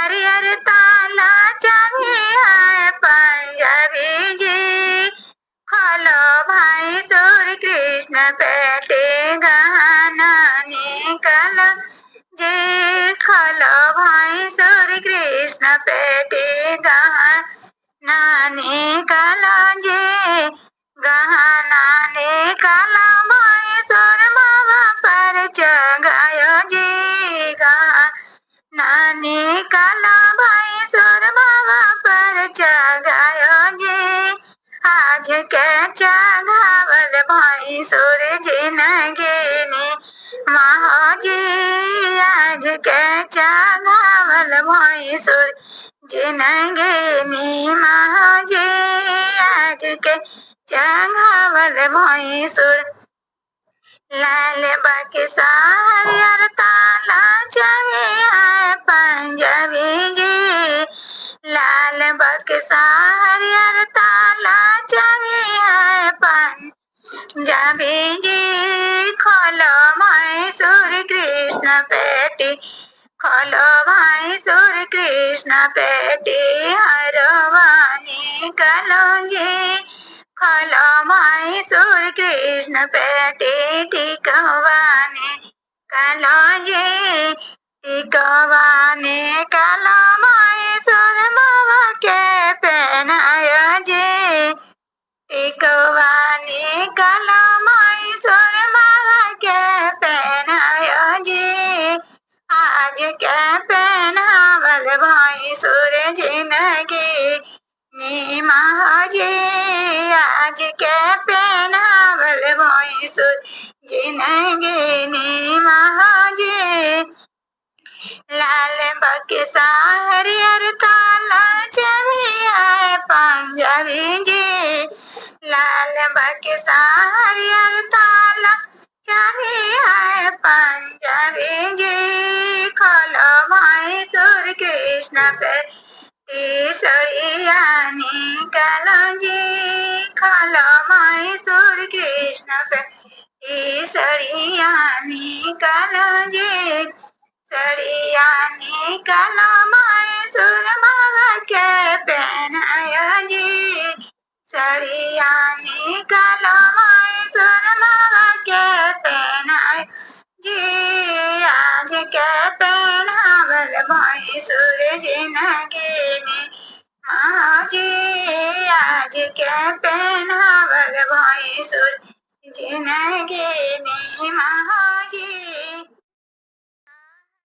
हरियर ताला चाबी है पंजाबी जी। खोलो भाई सूर्य कृष्ण पेटे गहना निकालो जी। खोलो भाई सूर्य कृष्ण पेटे गहना निकालो जी। गहना निकालो भाई सूर्य बाबा पर जगायो जी। गहना निकालो भाई सूर्य बाबा पर जगायो जी। आज के चढ़ावल भाई सूरज नगेनी महाजी। आज के चढ़ावल भाई सूरज नगेनी महाजी। आज के चढ़ावल भाई सूरज लाल बक्सा हरियर ताला चाबी है पंजाबी जी। लाल बक्सा हरियर ताला चाबी है पंजाबी जी। खोलो भाई सूर्य कृष्ण पेटी। खोलो भाई सूर्य कृष्ण पेटी हरवानी कलो जी। खोलो भाई सूर्य कृष्ण पेटी टिकवाने कलो जी। टिकवाने कलो भाई सूर्य बाबा के पहनायो जी। टिकवाने कलो भाई सूर्य बाबा के पहनायो जी। आज के पहनावल भाई सूरज नगे नी महाजी। आज के पहनावल भाई सूरज नगे नी महाजी। लाल बक्सा हरियर ताला चाबी है पंजाबी जी। लाल बक्सा हरियर ताला चाबी है पंजाबी जी। खोलो भाई सूर्य कृष्ण पेटी सरिया निकालो जी। खोलो भाई सूर्य कृष्ण पेटी सरिया निकालो जी। सरिया निकालो भाई सूर्य बाबा के पहनायो जी। सरिया निकालो भाई सूर्य बाबा के पहनायो जी। आज के पहनावल भाई सूरज नगेनी महाजी। आज के पहनावल भाई सूरज नगे